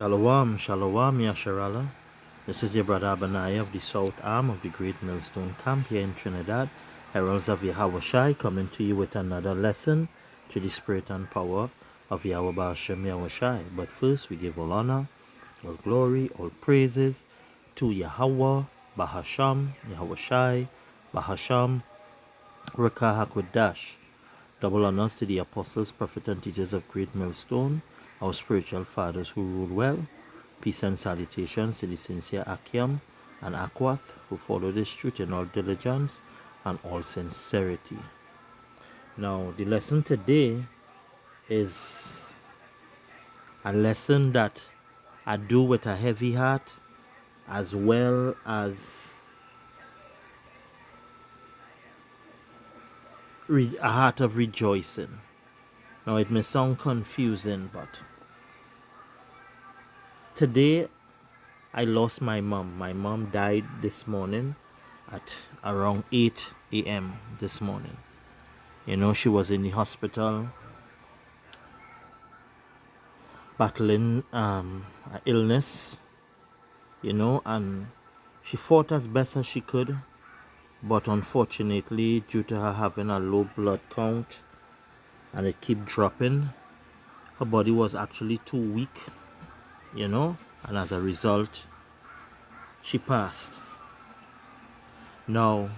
Shalom, shalom, Yasharala. This is your brother Abaniah of the South Arm of the Great Millstone Camp here in Trinidad. Heralds of Yahweh Shai coming to you with another lesson to the spirit and power of Yahweh Ba'ashem Yahweh Shai. But first, we give all honor, all glory, all praises to Yahweh Bahasham, Yahweh Shai, Bahasham, Rekah HaKodash. Double honors to the apostles, prophets, and teachers of Great Millstone, our spiritual fathers who rule well. Peace and salutations to the sincere Akiam and Akwath who follow this truth in all diligence and all sincerity. Now, the lesson today is a lesson that I do with a heavy heart as well as a heart of rejoicing. Now, it may sound confusing, but today I lost my mom. My mom died this morning at around 8 a.m. this morning. You know, she was in the hospital battling an illness, you know, and she fought as best as she could. But unfortunately, due to her having a low blood count and it kept dropping, her body was actually too weak, you know, and as a result, she passed. Now,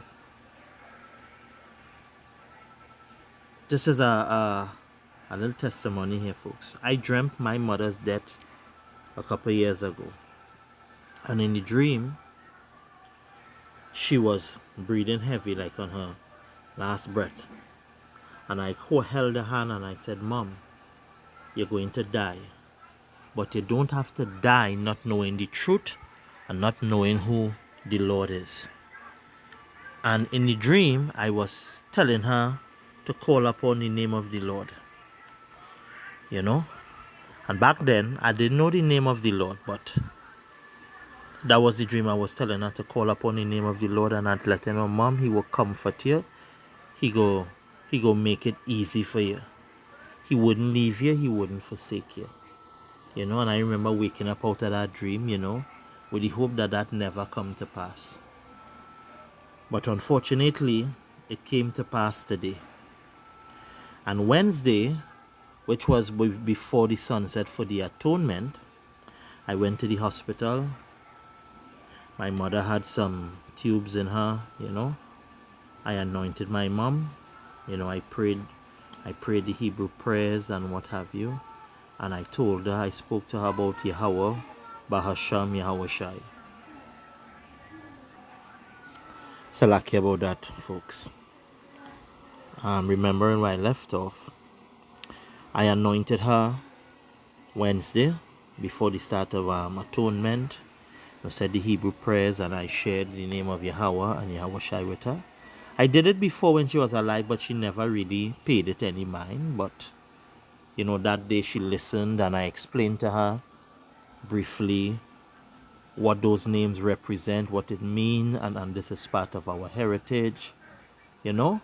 this is a little testimony here, folks. I dreamt my mother's death a couple years ago, and in the dream, she was breathing heavy, like on her last breath. And I held her hand and I said, "Mom, you're going to die. But you don't have to die not knowing the truth and not knowing who the Lord is." And in the dream, I was telling her to call upon the name of the Lord. You know? And back then, I didn't know the name of the Lord, but that was the dream. I was telling her to call upon the name of the Lord, and I'd let her know, "Mom, He will comfort you. He go make it easy for you. He wouldn't leave you. He wouldn't forsake you." You know, and I remember waking up out of that dream, you know, with the hope that that never come to pass. But unfortunately, it came to pass today. And Wednesday, which was before the sunset for the atonement, I went to the hospital. My mother had some tubes in her, you know. I anointed my mom. You know, I prayed the Hebrew prayers and what have you. And I told her, I spoke to her about Yahweh, Bahasham, Yahweh Shai. So lucky about that, folks. Remembering where I left off, I anointed her Wednesday before the start of atonement. I said the Hebrew prayers and I shared the name of Yahweh and Yahweh Shai with her. I did it before when she was alive, but she never really paid it any mind. But, you know, that day she listened and I explained to her briefly what those names represent, what it means, and this is part of our heritage, you know.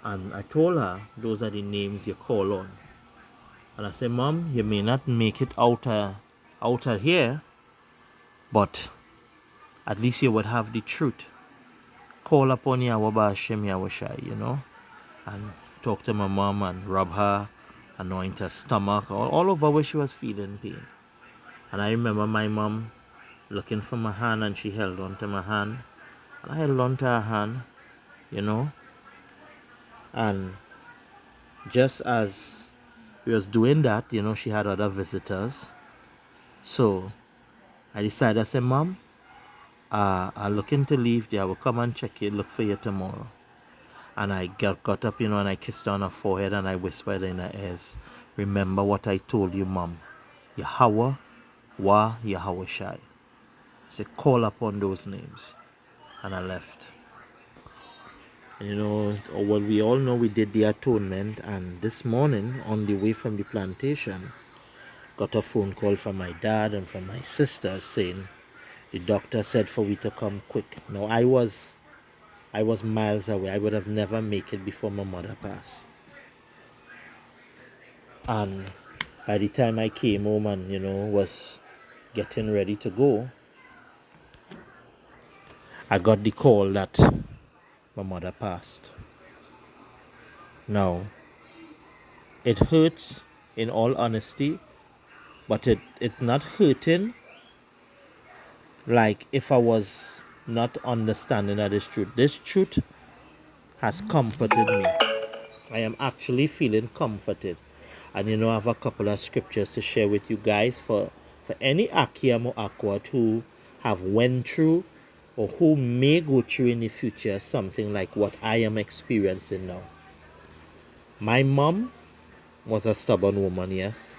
And I told her, those are the names you call on. And I said, "Mom, you may not make it out of here, but at least you would have the truth. Call upon Yahweh Ba'ashem Yahweh Shai, you know, and talk to my mom and rub her, anoint her stomach, all over where she was feeling pain." And I remember my mom looking for my hand and she held on to my hand. And I held on to her hand, you know. And just as we was doing that, you know, she had other visitors. So I decided, I said, "Mom, I'm looking to leave there. I will come and check you, look for you tomorrow." And I got up, you know, and I kissed her on her forehead and I whispered in her ears, "Remember what I told you, Mom. Yahweh, Yahweh Shai." I said, "Call upon those names." And I left. And you know, well, we all know we did the atonement, and this morning on the way from the plantation, got a phone call from my dad and from my sister saying the doctor said for we to come quick. Now I was miles away. I would have never make it before my mother passed. And By the time I came home and, was getting ready to go, I got the call that my mother passed. Now, it hurts in all honesty, but it's not hurting like if I was not understanding that this truth. This truth has comforted me. I am actually feeling comforted. And I have a couple of scriptures to share with you guys for any Akiam or Akwat who have went through or who may go through in the future something like what I am experiencing now. My mom was a stubborn woman, yes.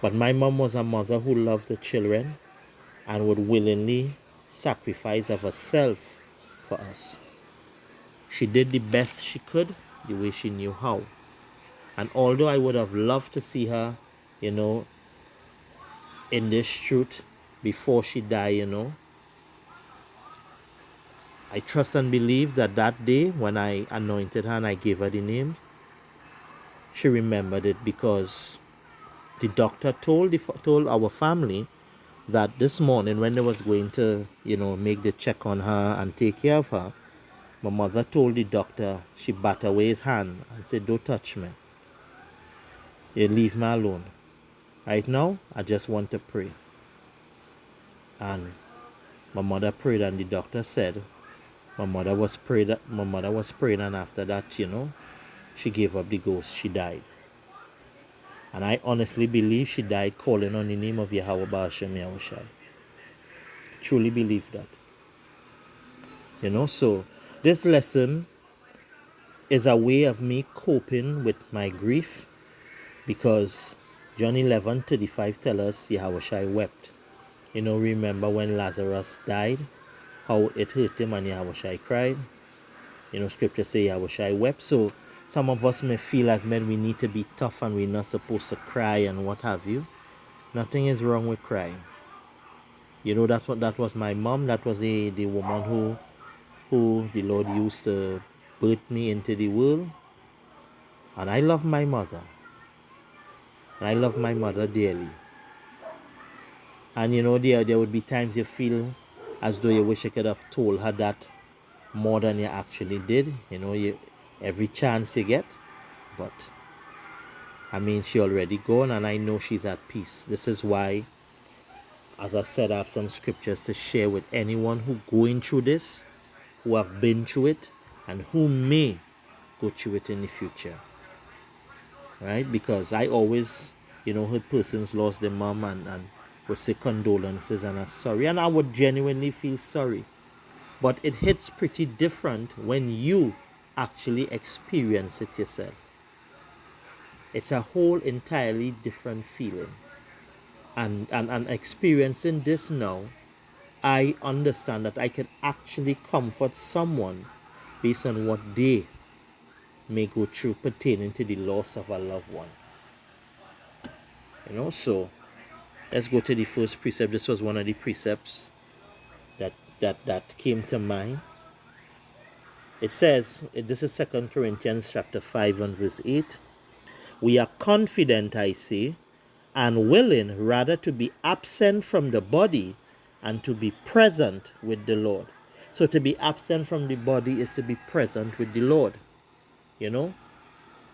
But my mom was a mother who loved the children and would willingly sacrifice of herself for us. She did the best she could, the way she knew how. And although I would have loved to see her, in this truth before she died, I trust and believe that that day when I anointed her and I gave her the names, she remembered it because the doctor told our family that this morning when they was going to, make the check on her and take care of her, my mother told the doctor, she bat away his hand and said, "Don't touch me. You leave me alone. Right now, I just want to pray." And my mother prayed and the doctor said, my mother was praying and after that, she gave up the ghost. She died. And I honestly believe she died calling on the name of Yahweh Ba'ashem Yahushai. Truly believe that. So this lesson is a way of me coping with my grief because John 11:35 tells us Yahushai wept. Remember when Lazarus died, how it hurt him and Yahushai cried. Scripture say Yahushai wept. So some of us may feel as men we need to be tough and we're not supposed to cry and what have you. Nothing is wrong with crying. That was my mom. That was the woman who the Lord used to birth me into the world. And I love my mother. And I love my mother dearly. And there would be times you feel as though you wish you could have told her that more than you actually did. Every chance you get. But I mean, she already gone and I know she's at peace. This is why, as I said, I have some scriptures to share with anyone who going through this, who have been through it, and who may go through it in the future. Right? Because I always, heard persons lost their mom and would say condolences and are sorry. And I would genuinely feel sorry. But it hits pretty different when you actually experience it yourself. It's a whole entirely different feeling. And experiencing this now, I understand that I can actually comfort someone based on what they may go through pertaining to the loss of a loved one. So let's go to the first precept. This was one of the precepts that came to mind. It says, this is 2 Corinthians chapter 5 and verse 8. We are confident, I say, and willing rather to be absent from the body and to be present with the Lord. So to be absent from the body is to be present with the Lord.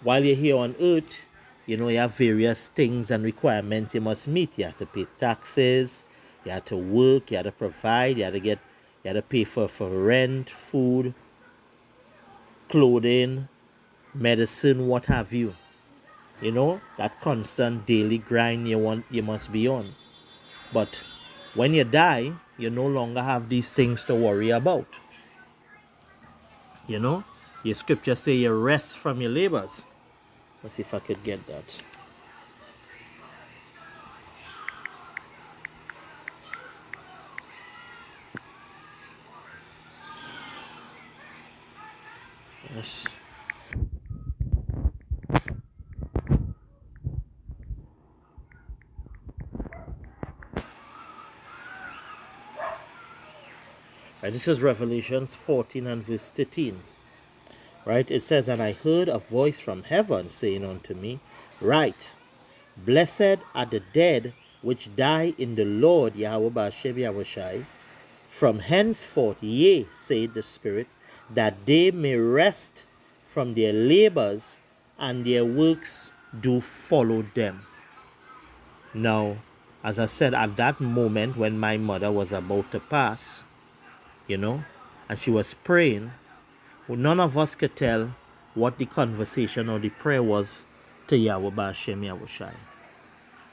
While you're here on earth, you have various things and requirements you must meet. You have to pay taxes, you have to work, you have to provide, you have to pay for rent, food, clothing, medicine, what have you. That constant daily grind you must be on. But when you die, you no longer have these things to worry about. Your scripture say you rest from your labors. Let's see if I could get that. Yes. Right, this is Revelations 14 and verse 13. Right, it says, "And I heard a voice from heaven saying unto me, Write, Blessed are the dead which die in the Lord, Yahweh Ba'ashem Yahushai, from henceforth, yea, saith the Spirit, that they may rest from their labors, and their works do follow them. Now, as I said, at that moment when my mother was about to pass, and she was praying, none of us could tell what the conversation or the prayer was to Yahweh Ba'ashem Yahushai.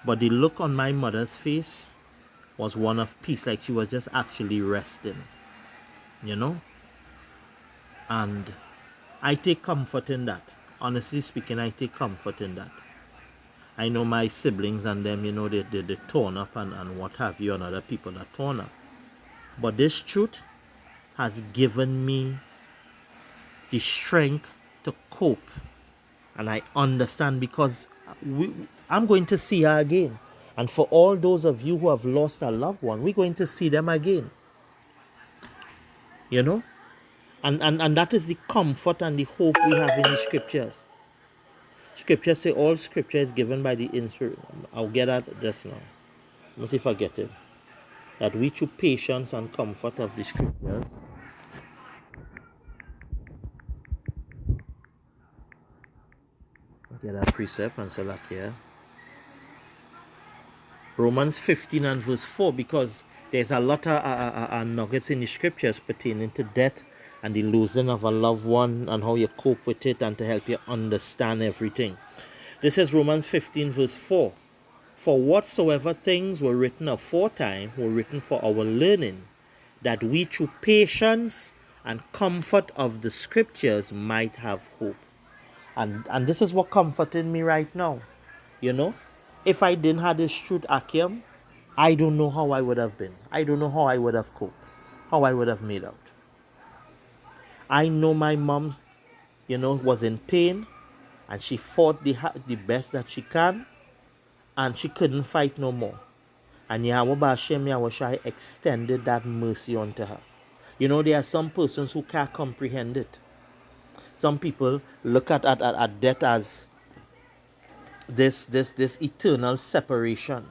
But the look on my mother's face was one of peace, like she was just actually resting, And I take comfort in that. Honestly speaking, I take comfort in that. I know my siblings and them, they torn up and what have you, and other people are torn up. But this truth has given me the strength to cope. And I understand, because I'm going to see her again. And for all those of you who have lost a loved one, we're going to see them again. And that is the comfort and the hope we have in the scriptures. Scriptures say all scripture is given by the Spirit. I'll get at this now. Let me see if I get it. That we through patience and comfort of the scriptures get that precept and select here. Romans 15 and verse 4, because there's a lot of nuggets in the scriptures pertaining to death and the losing of a loved one and how you cope with it and to help you understand everything. This is Romans 15 verse 4. For whatsoever things were written aforetime were written for our learning, that we through patience and comfort of the scriptures might have hope. And this is what comforted me right now. If I didn't have this truth, Akim, I don't know how I would have been. I don't know how I would have coped, how I would have made out. I know my mom, was in pain, and she fought the best that she can, and she couldn't fight no more. And Yahweh Ba'ashem Yahushai extended that mercy unto her. There are some persons who can't comprehend it. Some people look at death as this eternal separation,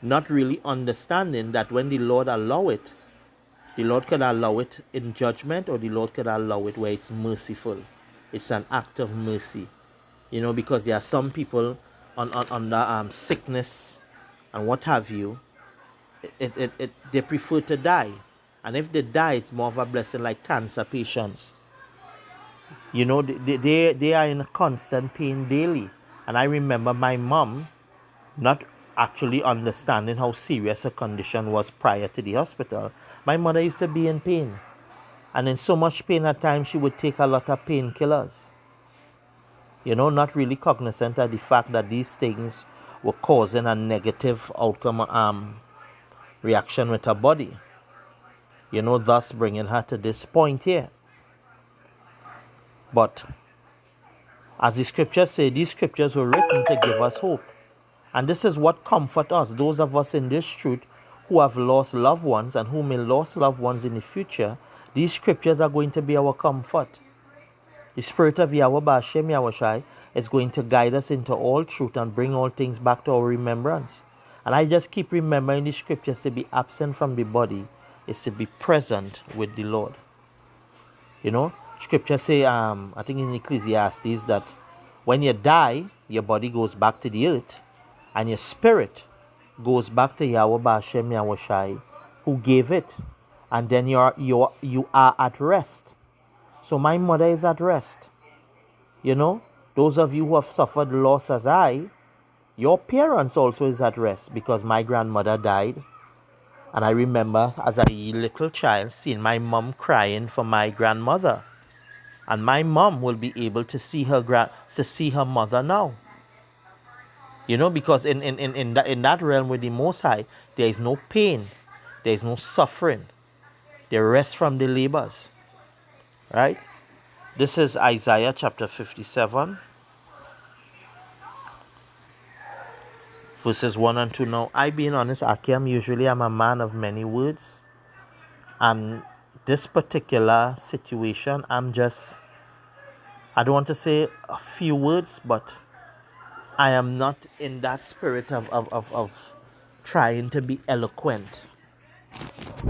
not really understanding that when the Lord allow it, the Lord could allow it in judgment, or the Lord could allow it where it's merciful. It's an act of mercy, because there are some people under sickness and what have you. They prefer to die, and if they die, it's more of a blessing, like cancer patients. They are in constant pain daily. And I remember my mom not actually understanding how serious her condition was prior to the hospital. My mother used to be in pain. And in so much pain at times, she would take a lot of painkillers. Not really cognizant of the fact that these things were causing a negative outcome reaction with her body. Thus bringing her to this point here. But as the scriptures say, these scriptures were written to give us hope. And this is what comforts us, those of us in this truth who have lost loved ones and who may lose loved ones in the future. These scriptures are going to be our comfort. The Spirit of Yahweh Ba'ashem Yahushai is going to guide us into all truth and bring all things back to our remembrance. And I just keep remembering the scriptures: to be absent from the body is to be present with the Lord. Scripture say, I think in Ecclesiastes, that when you die, your body goes back to the earth, and your spirit goes back to Yahweh Ba'ashem Yahushai, who gave it, and then you are at rest. So my mother is at rest. Those of you who have suffered loss as I, your parents also is at rest, because my grandmother died. And I remember as a little child seeing my mom crying for my grandmother. And my mom will be able to see her mother now. Because in that realm with the Most High, there is no pain, there is no suffering. They rest from the labors. Right? This is Isaiah chapter 57, verses 1 and 2. Now, I being honest, Akim, usually I'm a man of many words. And this particular situation, I don't want to say a few words, but I am not in that spirit of trying to be eloquent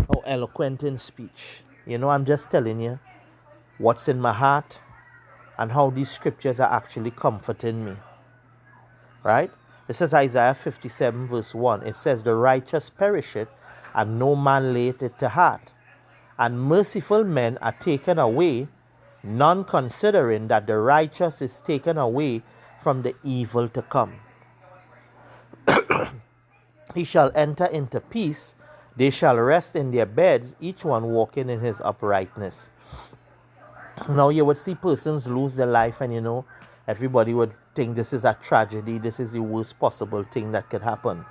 or eloquent in speech. You know, I'm just telling you what's in my heart and how these scriptures are actually comforting me. Right? This is Isaiah 57 verse 1. It says, the righteous perisheth, and no man layeth it to heart. And merciful men are taken away, none considering that the righteous is taken away from the evil to come. He shall enter into peace, they shall rest in their beds, each one walking in his uprightness. Now you would see persons lose their life, and you know, everybody would think this is a tragedy, this is the worst possible thing that could happen.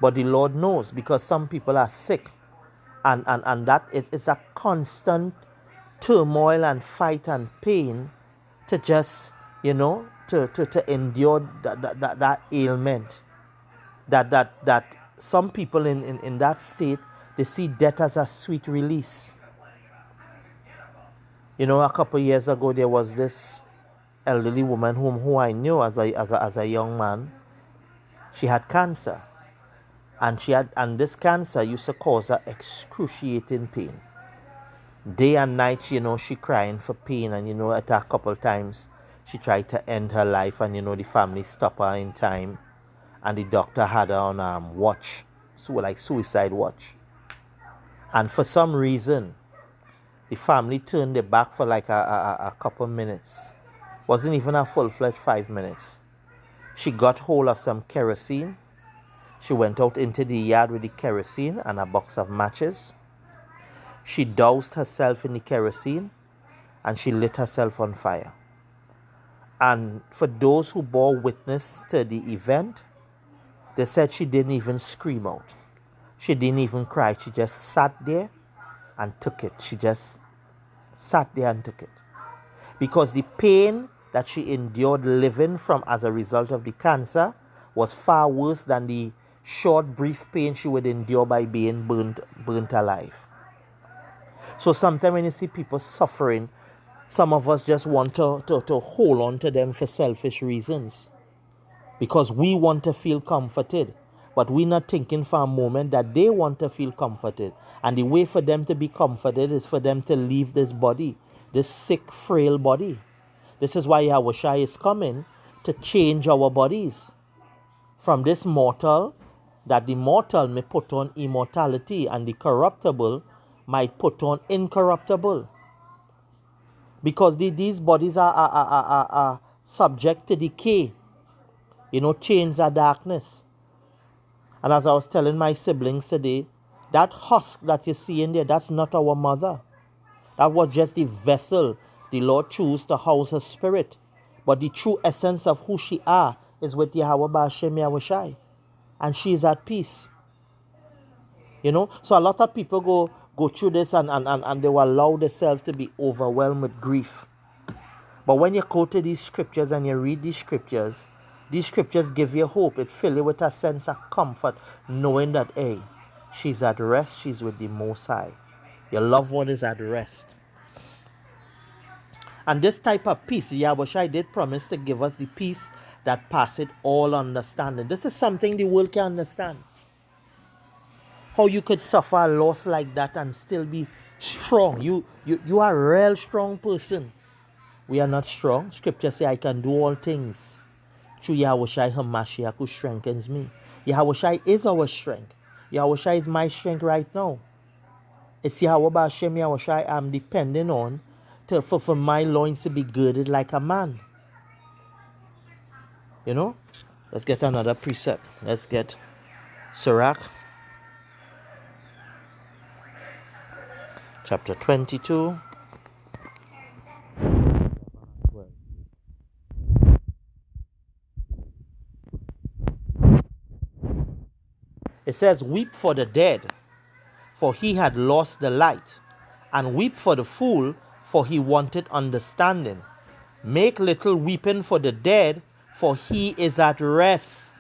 But the Lord knows, because some people are sick, and that it's a constant turmoil and fight and pain to just, you know, to endure that ailment. That some people in that state, they see death as a sweet release. You know, a couple of years ago, there was this elderly woman who I knew as a young man. She had cancer, and this cancer used to cause her excruciating pain. Day and night, you know, she crying for pain, and you know, at a couple of times she tried to end her life, and you know, the family stopped her in time, and the doctor had her on watch, so like suicide watch. And for some reason, the family turned their back for like a couple minutes. Wasn't even a full-fledged 5 minutes. She got hold of some kerosene. She went out into the yard with the kerosene and a box of matches. She doused herself in the kerosene and she lit herself on fire. And for those who bore witness to the event, they said she didn't even scream out. She didn't even cry. She just sat there and took it. She just sat there and took it. Because the pain that she endured living from as a result of the cancer was far worse than the short, brief pain she would endure by being burnt alive. So sometimes when you see people suffering, some of us just want to hold on to them for selfish reasons. Because we want to feel comforted. But we're not thinking for a moment that they want to feel comforted. And the way for them to be comforted is for them to leave this body, this sick, frail body. This is why Yahushua is coming to change our bodies. From this mortal, that the mortal may put on immortality, and the corruptible might put on incorruptible. Because these bodies are subject to decay. You know, chains are darkness. And as I was telling my siblings today, that husk that you see in there, that's not our mother. That was just the vessel the Lord chose to house her spirit. But the true essence of who she are is with Yahweh Ba'Shem Yahushai. And she is at peace. You know, so a lot of people go through this and they will allow themselves to be overwhelmed with grief. But when you go to these scriptures and you read these scriptures give you hope. It fills you with a sense of comfort, knowing that, hey, she's at rest, she's with the Most High. Your loved one is at rest. And this type of peace, Yahushua did promise to give us the peace that passeth all understanding. This is something the world can understand. How you could suffer a loss like that and still be strong. You are a real strong person. We are not strong. Scripture says, I can do all things through Yahushua HaMashiach who strengthens me. Yahushua is our strength. Yahushua is my strength right now. It's Yahweh Ba'Shem Yahushua I'm depending on for my loins to be girded like a man. You know? Let's get another precept. Let's get Sirach chapter 22. It says, weep for the dead, for he had lost the light, and weep for the fool, for he wanted understanding. Make little weeping for the dead, for he is at rest.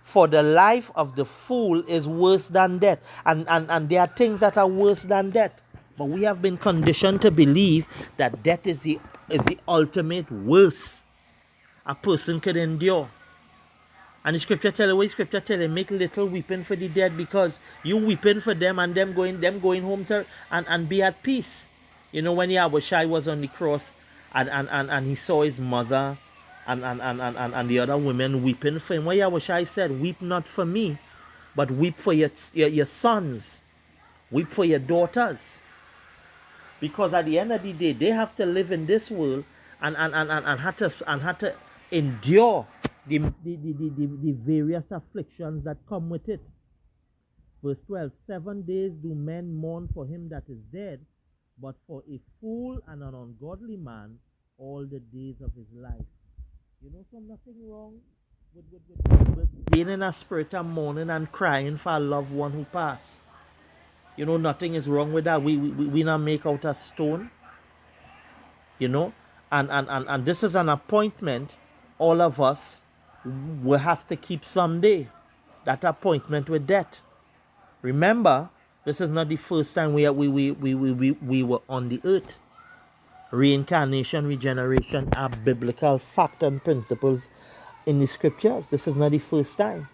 For the life of the fool is worse than death. And there are things that are worse than death. But we have been conditioned to believe that death is the ultimate worst a person could endure. And the scripture tell you, what the scripture tell you, make little weeping for the dead, because you weeping for them and them going home to and be at peace. You know, when Yahushua was on the cross and he saw his mother and the other women weeping for him, what Yahushua said, weep not for me, but weep for your sons, weep for your daughters. Because at the end of the day, they have to live in this world and had to endure the various afflictions that come with it. Verse 12, 7 days do men mourn for him that is dead, but for a fool and an ungodly man, all the days of his life. You know, so nothing wrong with being in a spirit of mourning and crying for a loved one who passed. You know, nothing is wrong with that. We not make out a stone. You know, and this is an appointment all of us will have to keep someday. That appointment with death. Remember, this is not the first time we were on the earth. Reincarnation, regeneration are biblical fact and principles in the scriptures. This is not the first time.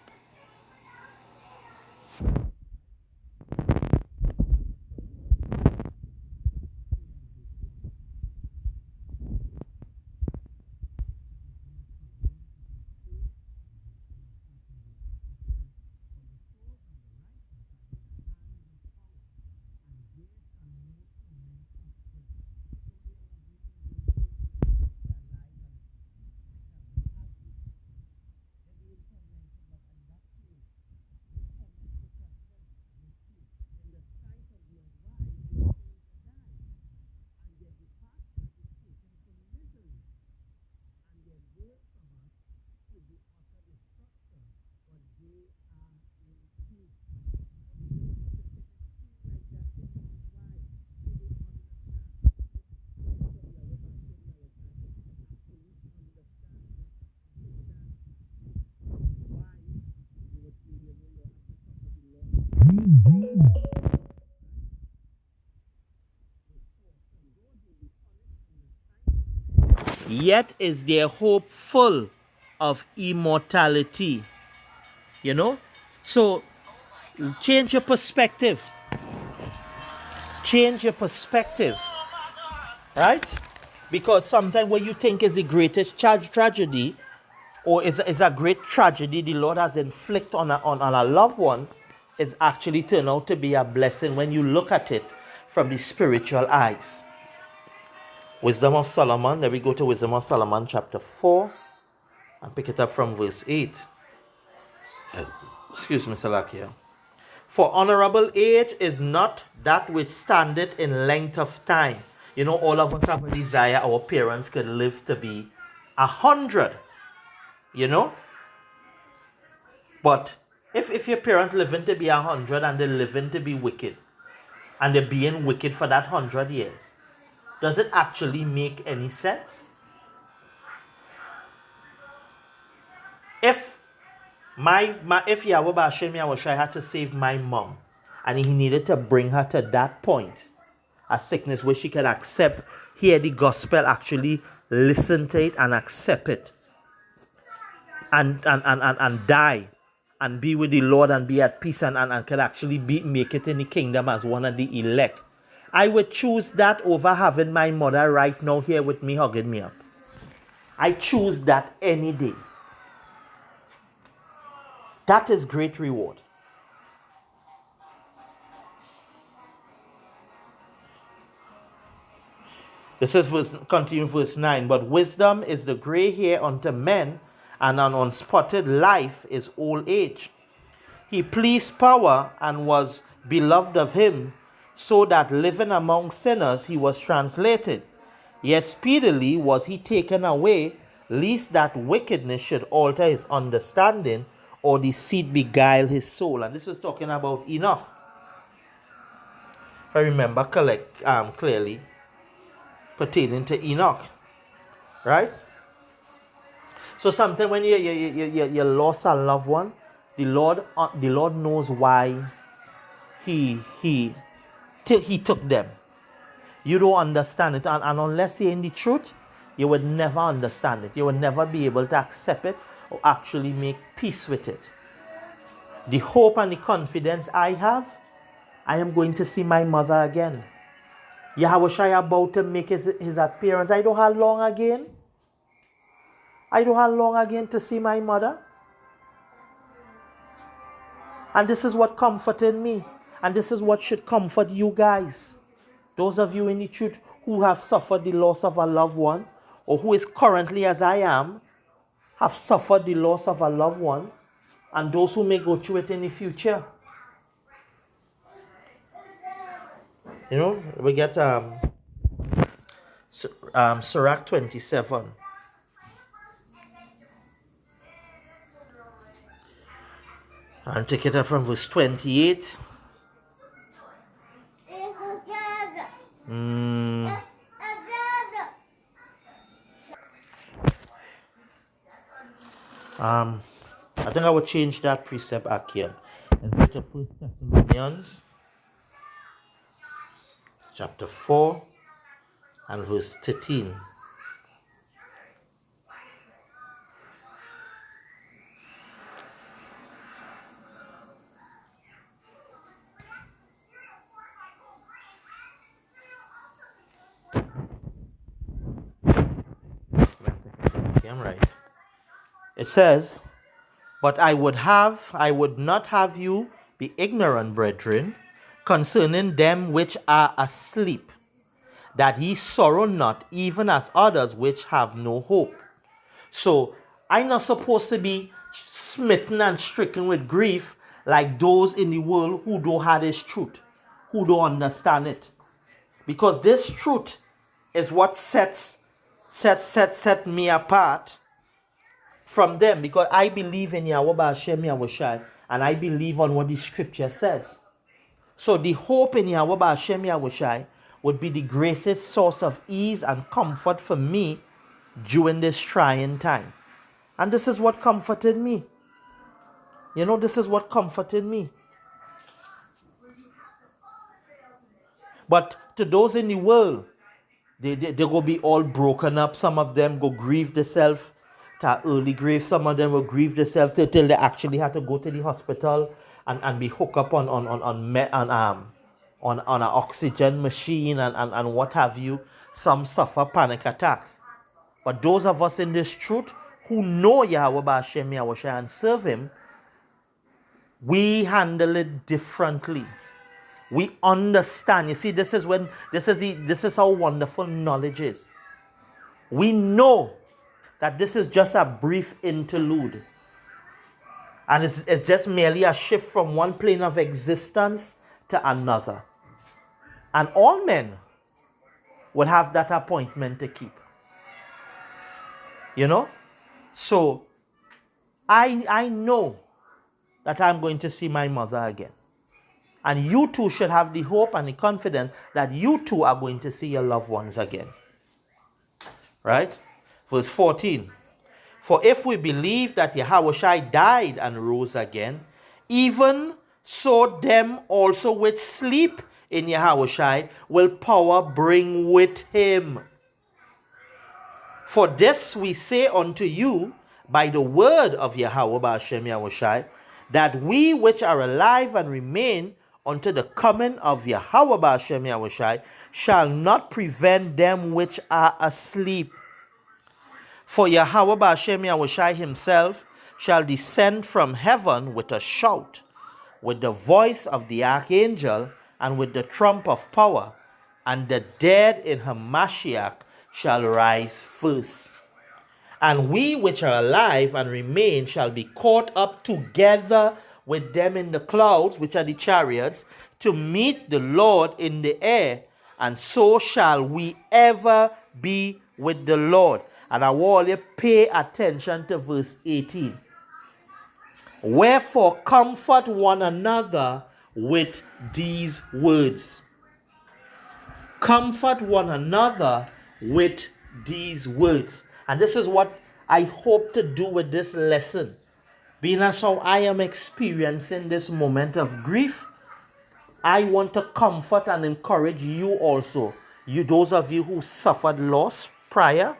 Yet is their hope full of immortality. You know? So, change your perspective. Change your perspective. Right? Because sometimes what you think is the greatest tragedy, or is a great tragedy the Lord has inflicted on a loved one, is actually turned out to be a blessing when you look at it from the spiritual eyes. Wisdom of Solomon. Let me go to Wisdom of Solomon chapter 4 and pick it up from verse 8. Excuse me, Salakia. For honorable age is not that which standeth in length of time. You know, all of us have a desire our parents could live to be 100. You know? But if your parents living to be 100 and they're living to be wicked, and they're being wicked for that 100 years, does it actually make any sense? If Yahweh B'Ashem Yahushua had to save my mom, and he needed to bring her to that point, a sickness where she could accept, hear the gospel, actually listen to it and accept it, and die and be with the Lord and be at peace and could actually make it in the kingdom as one of the elect, I would choose that over having my mother right now here with me hugging me up. I choose that any day. That is great reward. This is continue verse 9. But wisdom is the gray hair unto men, and an unspotted life is old age. He pleased power and was beloved of him, so that living among sinners he was translated. Yet speedily was he taken away, lest that wickedness should alter his understanding, or deceit beguile his soul. And this was talking about Enoch. If I remember clearly, pertaining to Enoch. Right? So sometimes when you lost a loved one, the Lord knows why he took them. You don't understand it, and unless you're in the truth, you would never understand it. You would never be able to accept it, or actually make peace with it. The hope and the confidence I have, I am going to see my mother again. Yahushua about to make his appearance. I don't have long again. I don't have long again to see my mother. And this is what comforted me. And this is what should comfort you guys. Those of you in the truth who have suffered the loss of a loved one, or who is currently, as I am, have suffered the loss of a loved one, and those who may go through it in the future. You know, we get Sirach 27. And take it up from verse 28. I think I would change that precept again. And go to 1 Thessalonians chapter 4 and verse 13. Okay, I'm right. It says, "But I would not have you be ignorant, brethren, concerning them which are asleep, that ye sorrow not, even as others which have no hope." So I'm not supposed to be smitten and stricken with grief like those in the world who don't have this truth, who don't understand it. Because this truth is what set me apart from them, because I believe in Yahweh B'Hashem Yahushai, and I believe on what the scripture says. So the hope in Yahweh B'Hashem Yahushai would be the greatest source of ease and comfort for me during this trying time. And this is what comforted me. You know, this is what comforted me. But to those in the world, they go be all broken up. Some of them go grieve themselves to early grave. Some of them will grieve themselves till they actually have to go to the hospital and be hooked up on an oxygen machine and what have you. Some suffer panic attacks. But those of us in this truth who know Yahweh B'Hashem Yahushua and serve him, we handle it differently. We understand. You see, this is how wonderful knowledge is. We know that this is just a brief interlude. And it's just merely a shift from one plane of existence to another. And all men will have that appointment to keep. You know? So, I know that I'm going to see my mother again. And you too should have the hope and the confidence that you too are going to see your loved ones again. Right? Verse 14. "For if we believe that Yahushua died and rose again, even so them also which sleep in Yahushua will power bring with him. For this we say unto you by the word of Yahweh B'Hashem Yahushua, that we which are alive and remain unto the coming of Yahweh B'Hashem Yahushua shall not prevent them which are asleep. For Yahweh B'Hashem Yahushua himself shall descend from heaven with a shout, with the voice of the archangel, and with the trump of power, and the dead in her Mashiach shall rise first. And we which are alive and remain shall be caught up together with them in the clouds, which are the chariots, to meet the Lord in the air, and so shall we ever be with the Lord. And I want you to pay attention to verse 18. Wherefore comfort one another with these words. Comfort one another with these words. And this is what I hope to do with this lesson. Being as how I am experiencing this moment of grief, I want to comfort and encourage you also. You, those of you who suffered loss prior,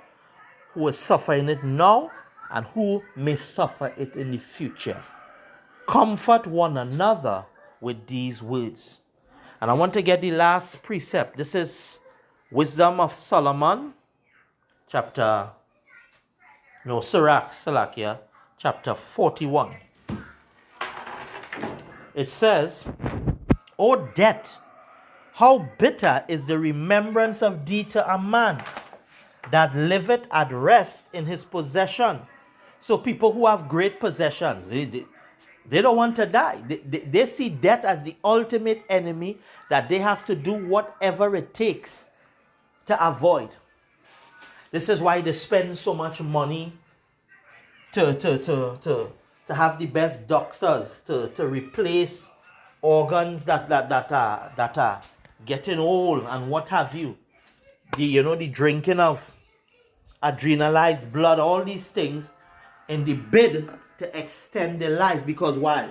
who are suffering it now, and who may suffer it in the future. Comfort one another with these words. And I want to get the last precept. This is Wisdom of Solomon, Salakia, chapter 41. It says, O death, how bitter is the remembrance of thee to a man that liveth at rest in his possession. So people who have great possessions, they don't want to die. They see death as the ultimate enemy that they have to do whatever it takes to avoid. This is why they spend so much money to have the best doctors to replace organs that are getting old and what have you. The drinking of adrenalized blood, all these things in the bid to extend their life. Because why?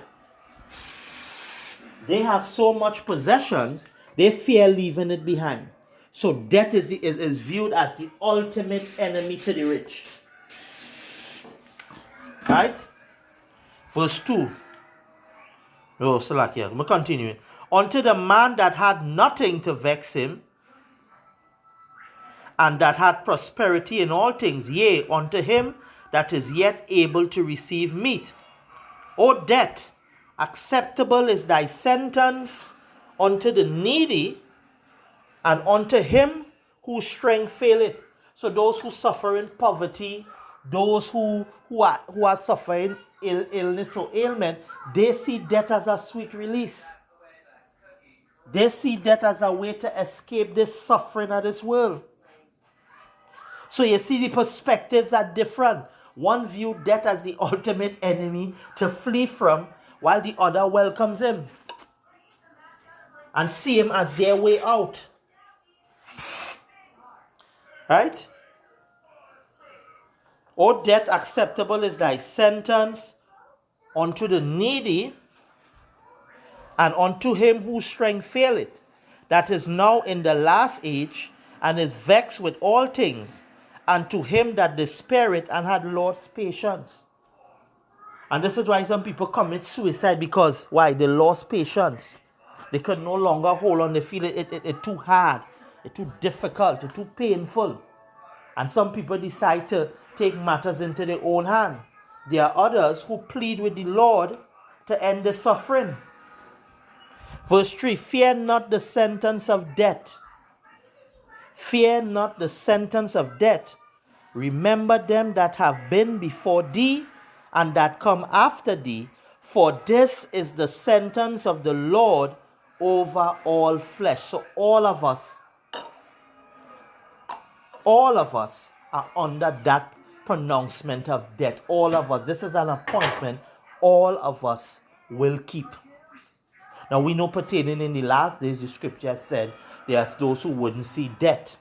They have so much possessions, they fear leaving it behind. So death is viewed as the ultimate enemy to the rich. Right? Verse 2. Oh, Salakia. I'm continuing. Unto the man that had nothing to vex him, and that had prosperity in all things, yea, unto him that is yet able to receive meat. O death, acceptable is thy sentence unto the needy, and unto him whose strength faileth. So those who suffer in poverty, those who are suffering illness or ailment, they see death as a sweet release. They see death as a way to escape this suffering of this world. So you see, the perspectives are different. One viewed death as the ultimate enemy to flee from, while the other welcomes him and see him as their way out. Right? O death, acceptable is thy sentence unto the needy, and unto him whose strength faileth, that is now in the last age, and is vexed with all things, and to him that despaireth and had lost patience. And this is why some people commit suicide, because why? They lost patience. They could no longer hold on. They feel it too hard, it's too difficult, it's too painful. And some people decide to take matters into their own hand. There are others who plead with the Lord to end the suffering. Verse 3, fear not the sentence of death. Fear not the sentence of death. Remember them that have been before thee, and that come after thee, for this is the sentence of the Lord over all flesh. So all of us are under that pronouncement of death. All of us. This is an appointment all of us will keep. Now we know pertaining in the last days, the scripture said there's those who wouldn't see death.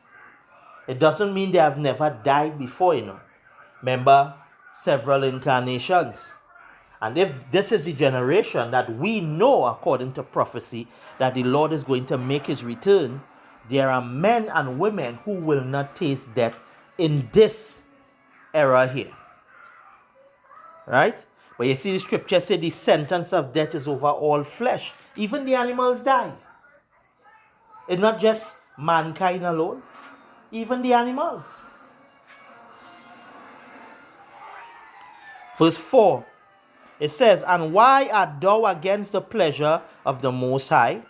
It doesn't mean they have never died before, Remember, several incarnations. And if this is the generation that we know, according to prophecy, that the Lord is going to make his return, there are men and women who will not taste death in this era here. Right? But you see, the scripture said the sentence of death is over all flesh. Even the animals die. It's not just mankind alone. Even the animals. Verse 4. It says, and why art thou against the pleasure of the Most High?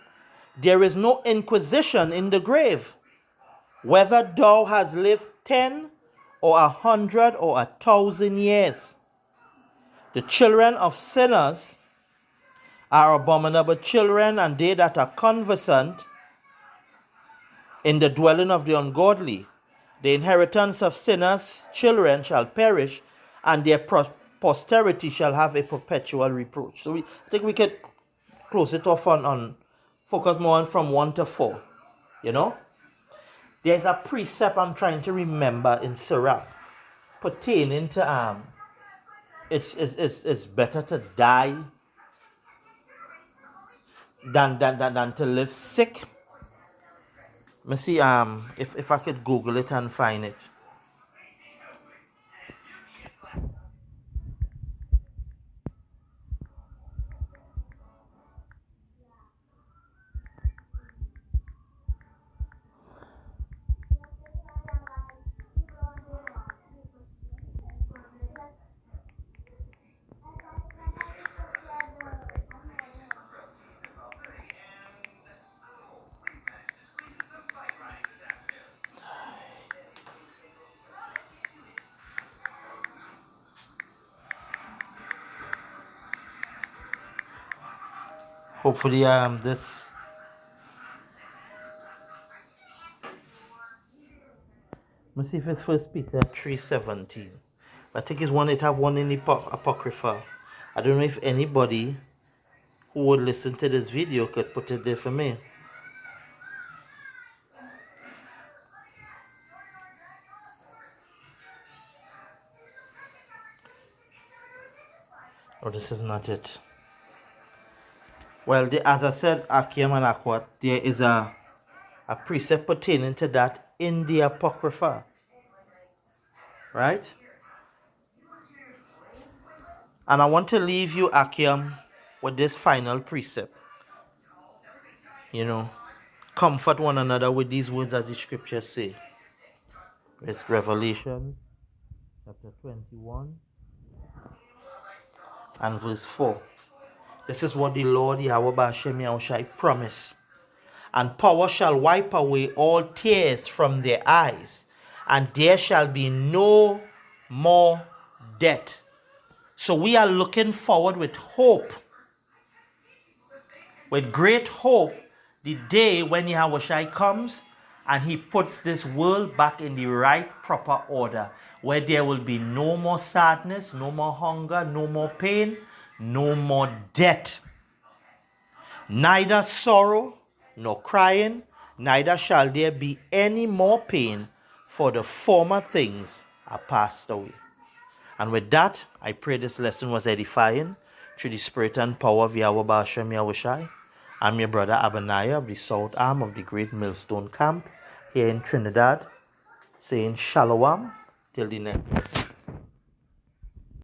There is no inquisition in the grave. Whether thou hast lived 10 or 100 or 1,000 years. The children of sinners are abominable children, and they that are conversant in the dwelling of the ungodly. The inheritance of sinners' children shall perish, and their posterity shall have a perpetual reproach. So I think we could close it off on focus more on from 1 to 4. There's a precept I'm trying to remember in Sirach pertaining to it's better to die than to live sick. Let me see if I could Google it and find it. Hopefully this. Let me see if it's First Peter 3:17. I think it's one it have one in the Apocrypha. I don't know if anybody who would listen to this video could put it there for me. Oh, this is not it. Well, as I said, Akim and Akwat, there is a precept pertaining to that in the Apocrypha. Right? And I want to leave you, Akim, with this final precept. You know, comfort one another with these words as the scriptures say. It's Revelation chapter 21 and verse 4. This is what the Lord Yahweh B'Ashem Yahushai promised. And power shall wipe away all tears from their eyes, and there shall be no more death. So we are looking forward with hope, with great hope, the day when Yahushai comes and he puts this world back in the right proper order, where there will be no more sadness, no more hunger, no more pain, no more death. Neither sorrow nor crying, neither shall there be any more pain, for the former things are passed away. And with that, I pray this lesson was edifying through the spirit and power of Yahweh B'Ashem Yahushai. I'm your brother Abaniah of the South Arm of the Great Millstone Camp here in Trinidad, saying Shalom till the next lesson.